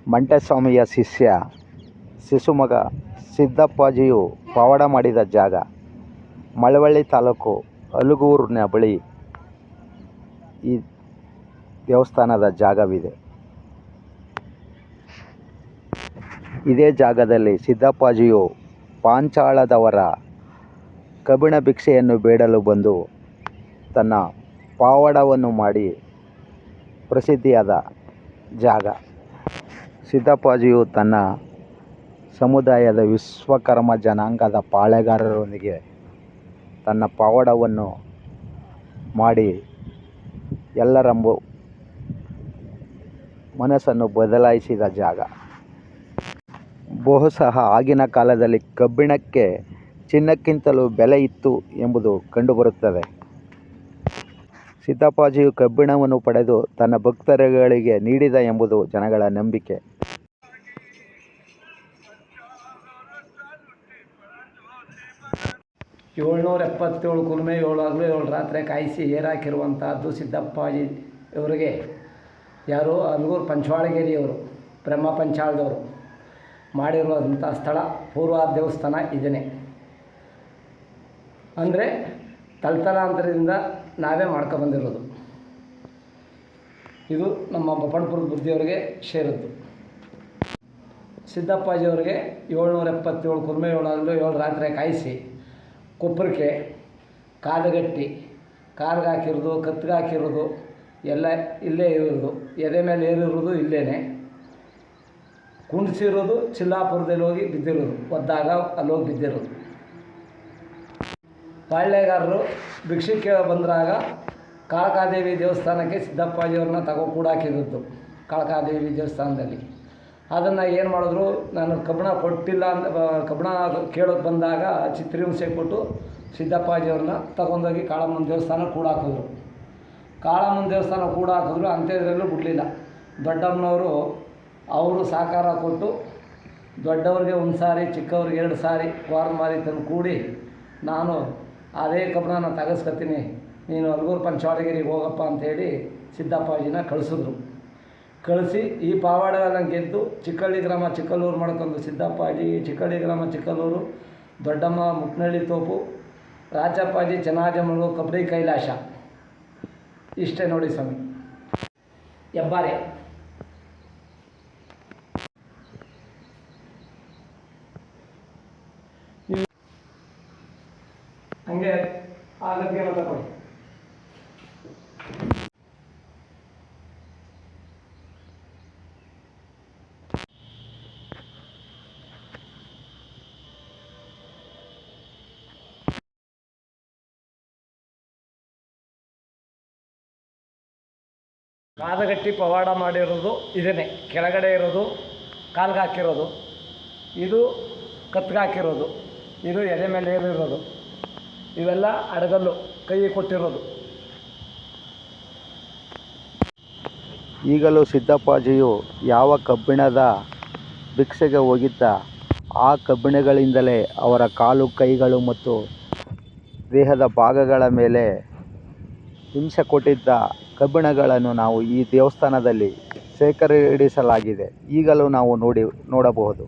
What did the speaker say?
ಮಂಟೇಸ್ವಾಮಿಯ ಶಿಷ್ಯ ಶಿಶುಮಗ ಸಿದ್ದಪ್ಪಾಜಿಯು ಪವಾಡ ಮಾಡಿದ ಜಾಗ ಮಳವಳ್ಳಿ ತಾಲೂಕು ಅಲಗೂರಿನ ಬಳಿ ಈ ದೇವಸ್ಥಾನದ ಜಾಗವಿದೆ. ಇದೇ ಜಾಗದಲ್ಲಿ ಸಿದ್ದಪ್ಪಾಜಿಯು ಪಾಂಚಾಳದವರ ಕಬ್ಬಿಣ ಭಿಕ್ಷೆಯನ್ನು ಬೇಡಲು ಬಂದು ತನ್ನ ಪವಾಡವನ್ನು ಮಾಡಿ ಪ್ರಸಿದ್ಧಿಯಾದ ಜಾಗ. ಸಿದ್ದಪ್ಪಾಜಿಯು ತನ್ನ ಸಮುದಾಯದ ವಿಶ್ವಕರ್ಮ ಜನಾಂಗದ ಪಾಳೆಗಾರರೊಂದಿಗೆ ತನ್ನ ಪವಾಡವನ್ನು ಮಾಡಿ ಎಲ್ಲರ ಮನಸ್ಸನ್ನು ಬದಲಾಯಿಸಿದ ಜಾಗ. ಬಹುಶಃ ಆಗಿನ ಕಾಲದಲ್ಲಿ ಕಬ್ಬಿಣಕ್ಕೆ ಚಿನ್ನಕ್ಕಿಂತಲೂ ಬೆಲೆ ಇತ್ತು ಎಂಬುದು ಕಂಡುಬರುತ್ತದೆ. ಸಿದ್ದಪ್ಪಾಜಿಯು ಕಬ್ಬಿಣವನ್ನು ಪಡೆದು ತನ್ನ ಭಕ್ತರುಗಳಿಗೆ ನೀಡಿದ ಎಂಬುದು ಜನಗಳ ನಂಬಿಕೆ. ಏಳ್ನೂರ ಕುಲುಮೆ 7 ಹಗಲು 7 ರಾತ್ರಿ ಕಾಯಿಸಿ ಏರಾಕಿರುವಂತಹದ್ದು ಸಿದ್ದಪ್ಪಾಜಿ ಇವರಿಗೆ. ಯಾರು? ಅಲಗೂರು ಪಂಚವಾಳಗೇರಿಯವರು, ಬ್ರಹ್ಮ ಪಂಚಾಳದವರು ಮಾಡಿರುವಂಥ ಸ್ಥಳ. ಪೂರ್ವ ದೇವಸ್ಥಾನ ಇದನ್ನೇ. ಅಂದರೆ ತಲತಲಾಂತರದಿಂದ ನಾವೇ ಮಾಡ್ಕೊಬಂದಿರೋದು. ಇದು ನಮ್ಮ ಬಪ್ಪಣಪುರದ ಬುದ್ಧಿಯವರಿಗೆ ಸೇರಿದ್ದು. ಸಿದ್ದಪ್ಪಾಜಿಯವರಿಗೆ 777 ಕುಲುಮೆ 7 ಹಗಲು 7 ರಾತ್ರಿ ಕಾಯಿಸಿ ಕೊಪ್ಪರಕ್ಕೆ ಕಾದಗಟ್ಟಿ ಕಾಲ್ಗೆ ಹಾಕಿರೋದು, ಕತ್ತಿಗೆ ಹಾಕಿರೋದು ಎಲ್ಲ ಇಲ್ಲೇ ಇರೋದು. ಎದೆ ಮೇಲೆ ಏರಿರೋದು ಇಲ್ಲೇ. ಕುಂಡಿಸಿರೋದು ಚಿಲ್ಲಾಪುರದಲ್ಲಿ ಹೋಗಿ ಬಿದ್ದಿರೋದು. ಒದ್ದಾಗ ಅಲ್ಲೋಗಿ ಬಿದ್ದಿರೋದು. ಪಾಳ್ಯಗಾರರು ಭಿಕ್ಷೆ ಕೇಳ ಬಂದಾಗ ಕಾಳಕಾದೇವಿ ದೇವಸ್ಥಾನಕ್ಕೆ ಸಿದ್ದಪ್ಪಾಜಿಯವ್ರನ್ನ ಕೂಡಾಕಿದ್ದು ಕಾಳಕಾದೇವಿ ದೇವಸ್ಥಾನದಲ್ಲಿ. ಅದನ್ನು ಏನು ಮಾಡಿದ್ರು, ನಾನು ಕಬ್ಬಣ ಕೊಟ್ಟಿಲ್ಲ ಅಂತ ಕಬ್ಬಣ ಕೇಳೋಕ್ಕೆ ಬಂದಾಗ ಚಿತ್ರಹಿಂಸೆ ಕೊಟ್ಟು ಸಿದ್ದಪ್ಪಾಜಿಯವ್ರನ್ನ ತಗೊಂಡೋಗಿ ಕಾಳಮ್ಮನ ದೇವಸ್ಥಾನ ಕೂಡಾಕಿದ್ರು. ಕಾಳಮ್ಮನ ದೇವಸ್ಥಾನ ಕೂಡಾಕಿದ್ರು. ಅಂಥದ್ರಲ್ಲೂ ಬಿಡಲಿಲ್ಲ. ದೊಡ್ಡಮ್ಮನವರು ಅವರು ಸಹಕಾರ ಕೊಟ್ಟು ದೊಡ್ಡವ್ರಿಗೆ 1 ಸಾರಿ, ಚಿಕ್ಕವ್ರಿಗೆ 2 ಸಾರಿ ಕ್ವಾರ್ ಮಾರಿ ತಂದು ಕೂಡಿ, ನಾನು ಅದೇ ಕಬ್ಬಣನ ತೆಗೆಸ್ಕೊತೀನಿ, ನೀನು ಅಲಗೂರು ಪಂಚವಾಳಗೇರಿಗೆ ಹೋಗಪ್ಪ ಅಂಥೇಳಿ ಸಿದ್ದಪ್ಪಾಜಿನ ಕಳಿಸಿದ್ರು. ಕಳಿಸಿ ಈ ಪವಾಡವೆಲ್ಲ ಗೆದ್ದು ಚಿಕ್ಕಳ್ಳಿ ಗ್ರಾಮ ಚಿಕ್ಕಲ್ಲೂರು ಮಾಡ್ಕೊಂಡು ಸಿದ್ದಪ್ಪಾಜಿ ಚಿಕ್ಕಳ್ಳಿ ಗ್ರಾಮ ಚಿಕ್ಕಲ್ಲೂರು, ದೊಡ್ಡಮ್ಮ ಮುಕ್ನಳ್ಳಿ ತೋಪು, ರಾಜಪ್ಪಾಜಿ ಚೆನ್ನಾಜಮ್ಮಳು ಕಬಡ್ಡಿ ಕೈಲಾಸ. ಇಷ್ಟೇ ನೋಡಿ ಸ್ವಾಮಿ. ಹೆಬ್ಬಾರೆ ಹಂಗೆ ಆಗಕ್ಕೆ ತಗೊಳ್ಳಿ. ಕಾದಗಟ್ಟಿ ಪವಾಡ ಮಾಡಿರೋದು ಇದನ್ನೇ. ಕೆಳಗಡೆ ಇರೋದು ಕಾಲ್ಗೆ ಹಾಕಿರೋದು, ಇದು ಕತ್ಗೆ ಹಾಕಿರೋದು, ಇದು ಎದೆ ಮೇಲೆ ಏರಿರೋದು, ಇವೆಲ್ಲ ಅಡಗಲ್ಲು ಕೈ ಕೊಟ್ಟಿರೋದು. ಈಗಲೂ ಸಿದ್ದಪ್ಪಾಜಿಯು ಯಾವ ಕಬ್ಬಿಣದ ಭಿಕ್ಷೆಗೆ ಹೋಗಿದ್ದ ಆ ಕಬ್ಬಿಣಗಳಿಂದಲೇ ಅವರ ಕಾಲು, ಕೈಗಳು ಮತ್ತು ದೇಹದ ಭಾಗಗಳ ಮೇಲೆ ಹಿಂಸೆ ಕೊಟ್ಟಿದ್ದ ಕಬ್ಬಿಣಗಳನ್ನು ನಾವು ಈ ದೇವಸ್ಥಾನದಲ್ಲಿ ಶೇಖರಿಸಲಾಗಿದೆ. ಈಗಲೂ ನಾವು ನೋಡಬಹುದು.